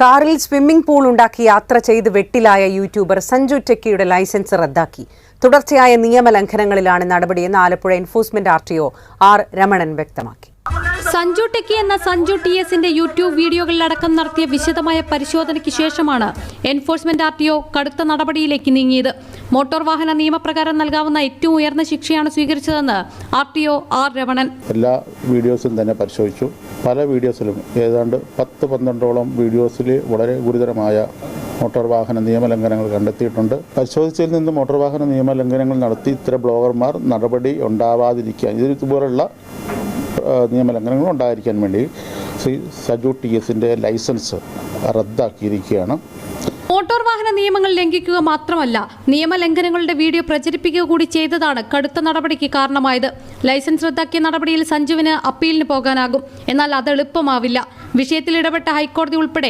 കാറിൽ swimming pool ഉണ്ടാക്കി യാത്ര ചെയ്ത് വെട്ടിലായ യൂട്യൂബർ സഞ്ജു ടെക്കിയുടെ ലൈസൻസ് റദ്ദാക്കി. തുടർച്ചയായ നിയമലംഘനങ്ങളിലാണ് നടപടിയെന്ന് Alappuzha enforcement RTO R Ramanan വ്യക്തമാക്കി. സഞ്ജു ടെക്കി എന്ന സഞ്ജു TSന്റെ യൂട്യൂബ് വീഡിയോകളിലടക്കം നടത്തിയ വിശദമായ പരിശോധനയ്ക്ക് ശേഷമാണ് എൻഫോഴ്സ്മെന്റ് RTO കടുത്ത നടപടിയിലേക്ക് നീങ്ങിയത്. മോട്ടോർ വാഹന നിയമപ്രകാരം നൽകാവുന്ന ഏറ്റവും ഉയർന്ന ശിക്ഷയാണ് സ്വീകരിച്ചതെന്ന് RTO R രമണൻ. എല്ലാ വീഡിയോസും തന്നെ പരിശോധിച്ചു. പല വീഡിയോസിലും ഏതാണ്ട് 10-12ഓളം വീഡിയോസിൽ വളരെ ഗുരുതരമായ മോട്ടോർ വാഹന നിയമലംഘനങ്ങൾ കണ്ടെത്തിയിട്ടുണ്ട്. പരിശോധിച്ചതിൽ നിന്ന് മോട്ടോർ വാഹന നിയമലംഘനങ്ങൾ നടത്തി ഇത്തരം ബ്ലോഗർമാർ നടപടി ഉണ്ടാവാതിരിക്കാൻ, ഇതുപോലുള്ള നിയമലംഘനങ്ങൾ ഉണ്ടായിരിക്കാൻ വേണ്ടി സഞ്ജു TSന്റെ ലൈസൻസ് റദ്ദാക്കിയിരിക്കുകയാണ്. മോട്ടോർ വാഹന നിയമങ്ങൾ ലംഘിക്കുക മാത്രമല്ല, നിയമലംഘനങ്ങളുടെ വീഡിയോ പ്രചരിപ്പിക്കുക കൂടി ചെയ്തതാണ് കടുത്ത നടപടിക്ക് കാരണമായത്. ലൈസൻസ് റദ്ദാക്കിയ നടപടിയിൽ സഞ്ജുവിന് അപ്പീലിന് പോകാനാകും. എന്നാൽ അത് എളുപ്പമാവില്ല. വിഷയത്തിൽ ഇടപെട്ട ഹൈക്കോടതി ഉൾപ്പെടെ